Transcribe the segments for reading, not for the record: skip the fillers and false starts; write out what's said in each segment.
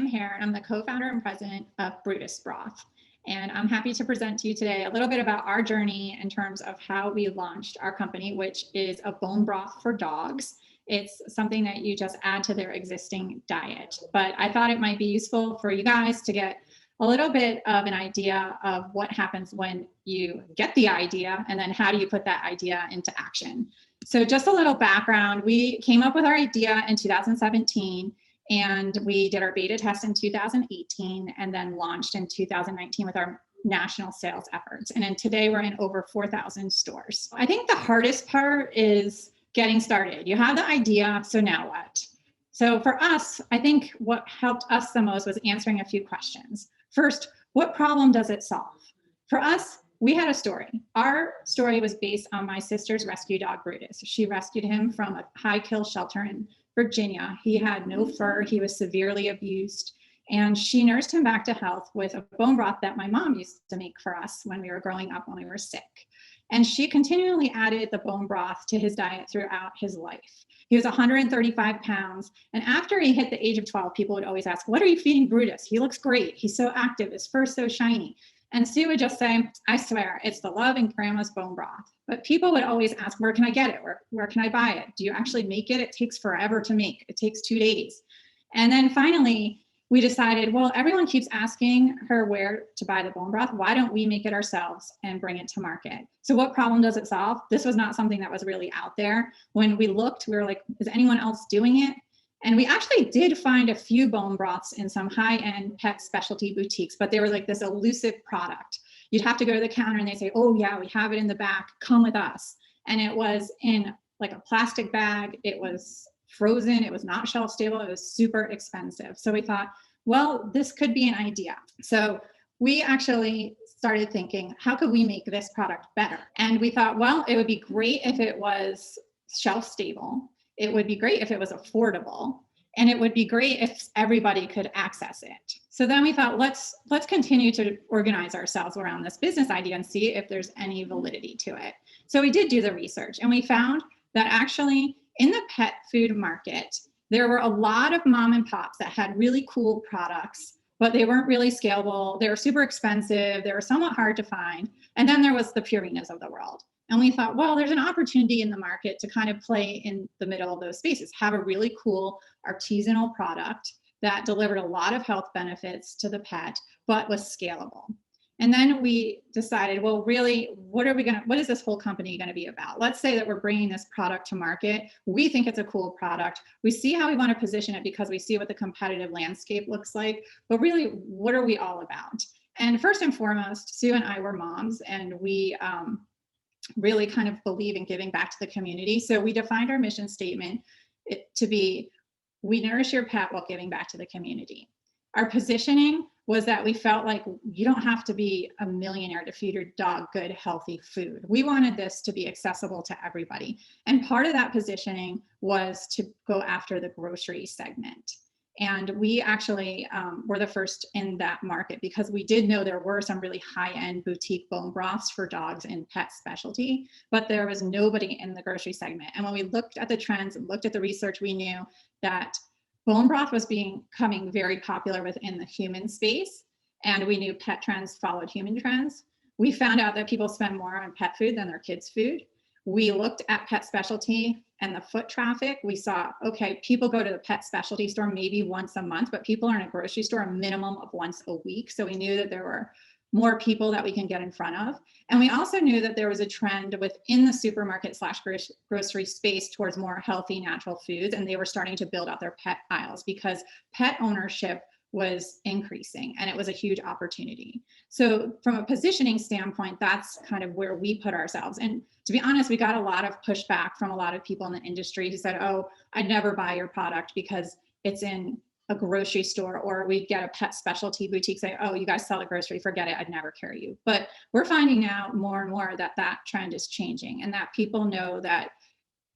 Hehir, and I'm the co-founder and president of Brutus Broth. And I'm happy to present to you today a little bit about our journey in terms of how we launched our company, which is a bone broth for dogs. It's something that you just add to their existing diet. But I thought it might be useful for you guys to get a little bit of an idea of what happens when you get the idea, and then how do you put that idea into action. So just a little background, we came up with our idea in 2017, and we did our beta test in 2018, and then launched in 2019 with our national sales efforts. And then today we're in over 4,000 stores. I think the hardest part is getting started. You have the idea, so now what? So for us, I think what helped us the most was answering a few questions. First, what problem does it solve? For us, we had a story. Our story was based on my sister's rescue dog, Brutus. She rescued him from a high kill shelter in Virginia. He had no fur, he was severely abused, and she nursed him back to health with a bone broth that my mom used to make for us when we were growing up, when we were sick. And she continually added the bone broth to his diet throughout his life. He was 135 pounds. And after he hit the age of 12, people would always ask, what are you feeding Brutus? He looks great. He's so active. His fur's so shiny. And Sue would just say, I swear, it's the love in grandma's bone broth. But people would always ask, where can I get it? Where can I buy it? Do you actually make it? It takes forever to make. It takes 2 days. And then finally, we decided, well, everyone keeps asking her where to buy the bone broth. Why don't we make it ourselves and bring it to market? So what problem does it solve? This was not something that was really out there. When we looked, we were like, is anyone else doing it? And we actually did find a few bone broths in some high-end pet specialty boutiques, but they were like this elusive product. You'd have to go to the counter and they say, oh yeah, we have it in the back, come with us. And it was in like a plastic bag. It was frozen. It was not shelf stable. It was super expensive. So we thought, well, this could be an idea. So we actually started thinking, how could we make this product better? And we thought, well, it would be great if it was shelf stable. It would be great if it was affordable, and it would be great if everybody could access it. So then we thought, let's continue to organize ourselves around this business idea and see if there's any validity to it. So we did do the research, and we found that actually in the pet food market, there were a lot of mom and pops that had really cool products, but they weren't really scalable. They were super expensive. They were somewhat hard to find. And then there was the Purinas of the world. And we thought, well, there's an opportunity in the market to kind of play in the middle of those spaces, have a really cool artisanal product that delivered a lot of health benefits to the pet, but was scalable. And then we decided, well, really, what is this whole company going to be about? Let's say that we're bringing this product to market. We think it's a cool product. We see how we want to position it because we see what the competitive landscape looks like. But really, what are we all about? And first and foremost, Sue and I were moms, and we really kind of believe in giving back to the community. So we defined our mission statement to be, we nourish your pet while giving back to the community. Our positioning was that we felt like you don't have to be a millionaire to feed your dog good, healthy food. We wanted this to be accessible to everybody. And part of that positioning was to go after the grocery segment. And we actually were the first in that market because we did know there were some really high-end boutique bone broths for dogs in pet specialty, but there was nobody in the grocery segment. And when we looked at the trends and looked at the research, we knew that bone broth was becoming very popular within the human space, and we knew pet trends followed human trends. We found out that people spend more on pet food than their kids' food. We looked at pet specialty and the foot traffic. We saw, okay, people go to the pet specialty store maybe once a month, but people are in a grocery store a minimum of once a week. So we knew that there were more people that we can get in front of. And we also knew that there was a trend within the supermarket / grocery space towards more healthy, natural foods. And they were starting to build out their pet aisles because pet ownership was increasing, and it was a huge opportunity. So from a positioning standpoint, that's kind of where we put ourselves. And to be honest, we got a lot of pushback from a lot of people in the industry who said, oh, I'd never buy your product because it's in a grocery store, or we'd get a pet specialty boutique say, oh, you guys sell a grocery, forget it, I'd never carry you. But we're finding out more and more that that trend is changing, and that people know that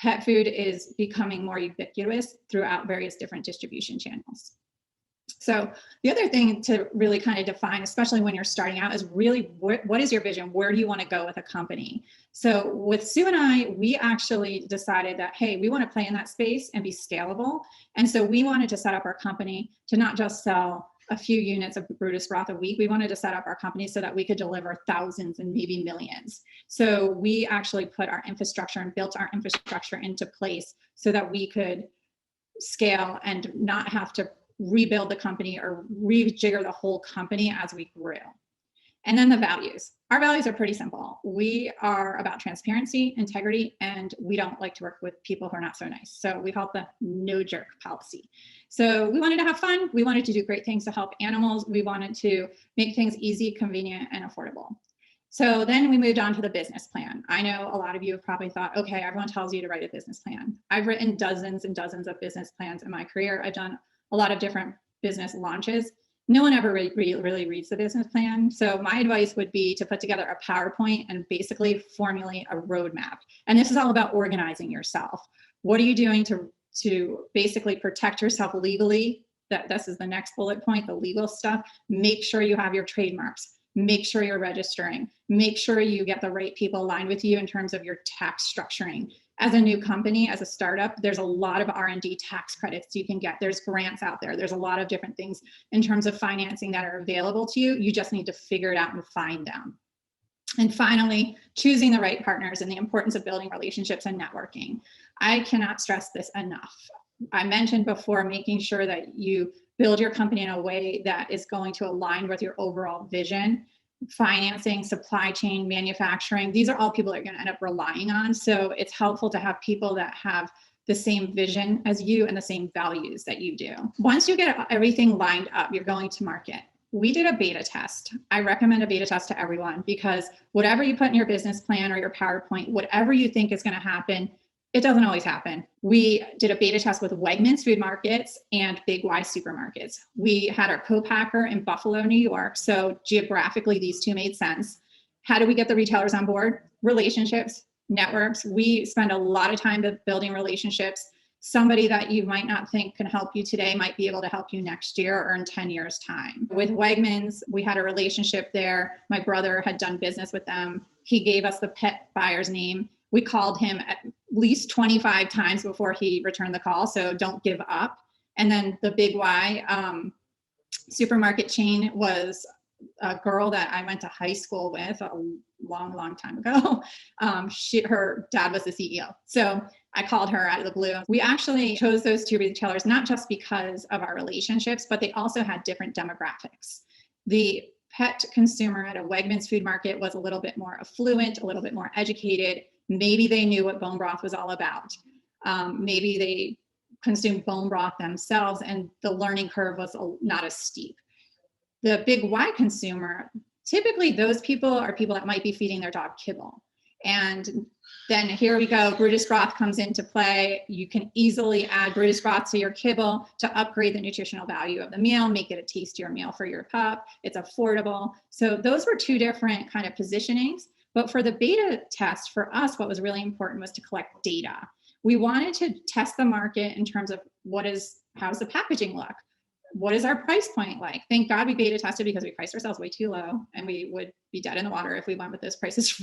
pet food is becoming more ubiquitous throughout various different distribution channels. So the other thing to really kind of define, especially when you're starting out, is really what is your vision? Where do you want to go with a company? So with Sue and I, we actually decided that, hey, we want to play in that space and be scalable. And so we wanted to set up our company to not just sell a few units of Brutus Broth a week. We wanted to set up our company so that we could deliver thousands and maybe millions. So we actually put our infrastructure and built our infrastructure into place so that we could scale and not have to rebuild the company or rejigger the whole company as we grew. And then the values. Our values are pretty simple. We are about transparency, integrity, and we don't like to work with people who are not so nice. So we call it the no jerk policy. So we wanted to have fun. We wanted to do great things to help animals. We wanted to make things easy, convenient, and affordable. So then we moved on to the business plan. I know a lot of you have probably thought, okay, everyone tells you to write a business plan. I've written dozens and dozens of business plans in my career. I've done a lot of different business launches. No one ever really reads the business plan. So my advice would be to put together a PowerPoint and basically formulate a roadmap. And this is all about organizing yourself. What are you doing to basically protect yourself legally? This is the next bullet point, the legal stuff. Make sure you have your trademarks. Make sure you're registering. Make sure you get the right people aligned with you in terms of your tax structuring. As a new company, as a startup, there's a lot of R&D tax credits you can get. There's grants out there. There's a lot of different things in terms of financing that are available to you. You just need to figure it out and find them. And finally, choosing the right partners and the importance of building relationships and networking. I cannot stress this enough. I mentioned before, making sure that you build your company in a way that is going to align with your overall vision. Financing, supply chain, manufacturing, these are all people that you're going to end up relying on. So it's helpful to have people that have the same vision as you and the same values that you do. Once you get everything lined up, you're going to market. We did a beta test. I recommend a beta test to everyone because whatever you put in your business plan or your PowerPoint, whatever you think is going to happen, it doesn't always happen. We did a beta test with Wegmans food markets and Big Y supermarkets. We had our co-packer in Buffalo, New York. So geographically, these two made sense. How do we get the retailers on board? Relationships, networks. We spend a lot of time building relationships. Somebody that you might not think can help you today might be able to help you next year or in 10 years' time. With Wegmans, we had a relationship there. My brother had done business with them. He gave us the pet buyer's name. We called him at least 25 times before he returned the call, so don't give up. And then the Big Y supermarket chain was a girl that I went to high school with a long time ago. Her dad was the CEO. So I called her out of the blue. We actually chose those two retailers, not just because of our relationships, but they also had different demographics. The pet consumer at a Wegmans food market was a little bit more affluent, a little bit more educated. Maybe they knew what bone broth was all about. Maybe they consumed bone broth themselves and the learning curve was not as steep. The Big Y consumer, typically those people are people that might be feeding their dog kibble. And then here we go, Brutus Broth comes into play. You can easily add Brutus Broth to your kibble to upgrade the nutritional value of the meal, make it a tastier meal for your pup. It's affordable. So those were two different kind of positionings. But for the beta test, for us, what was really important was to collect data. We wanted to test the market in terms of how's the packaging look? What is our price point like? Thank God we beta tested because we priced ourselves way too low and we would be dead in the water if we went with those prices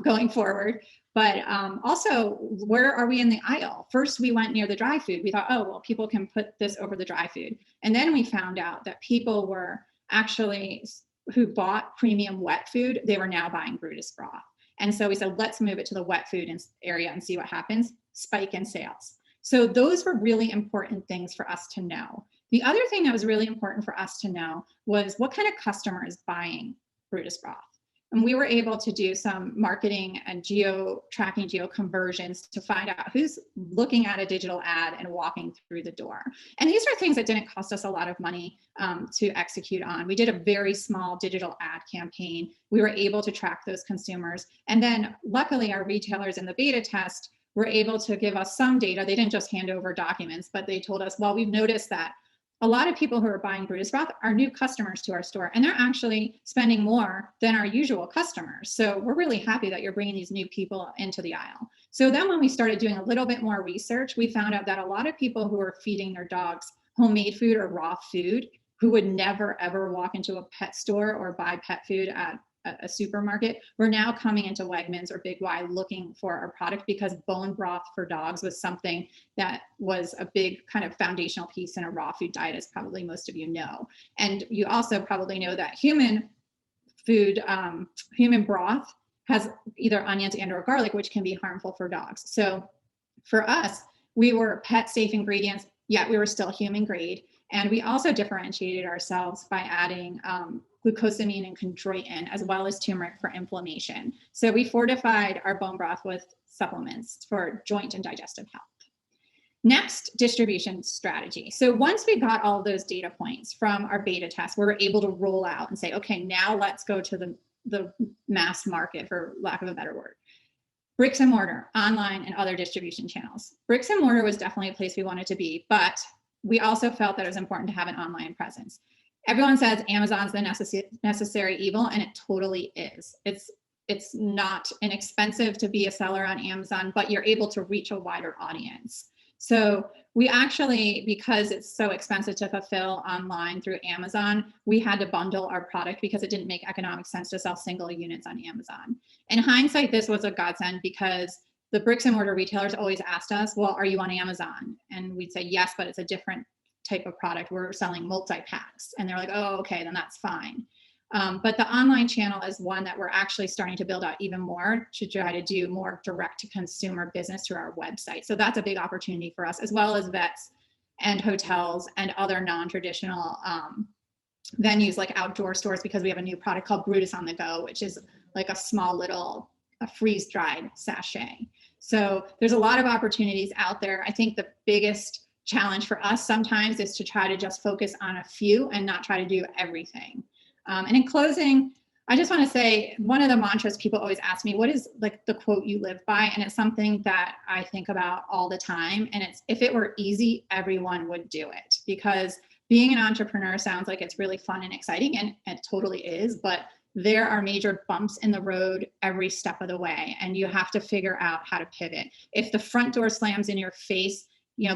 going forward. But also, where are we in the aisle? First, we went near the dry food. We thought, oh, well, people can put this over the dry food. And then we found out that people were actually, who bought premium wet food, they were now buying Brutus Broth. And so we said, let's move it to the wet food area and see what happens. Spike in sales. So those were really important things for us to know. The other thing that was really important for us to know was what kind of customer is buying Brutus Broth. And we were able to do some marketing and geo-tracking, geo-conversions to find out who's looking at a digital ad and walking through the door. And these are things that didn't cost us a lot of money to execute on. We did a very small digital ad campaign. We were able to track those consumers. And then luckily our retailers in the beta test were able to give us some data. They didn't just hand over documents, but they told us, well, we've noticed that a lot of people who are buying Brutus Broth are new customers to our store, and they're actually spending more than our usual customers. So we're really happy that you're bringing these new people into the aisle. So then when we started doing a little bit more research, we found out that a lot of people who are feeding their dogs homemade food or raw food who would never, ever walk into a pet store or buy pet food at a supermarket, were now coming into Wegmans or Big Y looking for our product because bone broth for dogs was something that was a big kind of foundational piece in a raw food diet, as probably most of you know. And you also probably know that human food, human broth has either onions and or garlic, which can be harmful for dogs. So for us, we were pet safe ingredients, yet we were still human grade. And we also differentiated ourselves by adding glucosamine and chondroitin, as well as turmeric for inflammation. So we fortified our bone broth with supplements for joint and digestive health. Next, distribution strategy. So once we got all those data points from our beta test, we were able to roll out and say, okay, now let's go to the mass market, for lack of a better word. Bricks and mortar, online, and other distribution channels. Bricks and mortar was definitely a place we wanted to be, but we also felt that it was important to have an online presence. Everyone says Amazon's the necessary evil, and it totally is. It's not inexpensive to be a seller on Amazon, but you're able to reach a wider audience. So we actually, because it's so expensive to fulfill online through Amazon, we had to bundle our product because it didn't make economic sense to sell single units on Amazon. In hindsight, this was a godsend because the bricks and mortar retailers always asked us, well, are you on Amazon? And we'd say, yes, but it's a different type of product. We're selling multi-packs. And they're like, oh, okay, then that's fine. But the online channel is one that we're actually starting to build out even more to try to do more direct to consumer business through our website. So that's a big opportunity for us, as well as vets and hotels and other non-traditional venues like outdoor stores, because we have a new product called Brutus on the Go, which is like a small little freeze-dried sachet. So there's a lot of opportunities out there. I think the biggest challenge for us sometimes is to try to just focus on a few and not try to do everything. And in closing, I just want to say one of the mantras people always ask me, what is like the quote you live by? And it's something that I think about all the time. And it's, if it were easy, everyone would do it, because being an entrepreneur sounds like it's really fun and exciting, and it totally is, but there are major bumps in the road every step of the way, and you have to figure out how to pivot. If the front door slams in your face,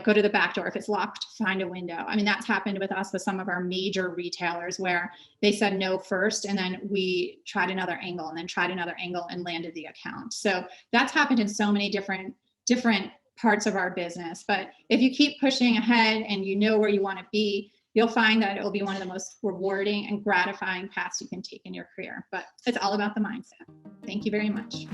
go to the back door. If it's locked, find a window. I mean, that's happened with us with some of our major retailers where they said no first, and then we tried another angle and then tried another angle and landed the account. So that's happened in so many different parts of our business. But if you keep pushing ahead and you know where you want to be, you'll find that it will be one of the most rewarding and gratifying paths you can take in your career. But it's all about the mindset. Thank you very much.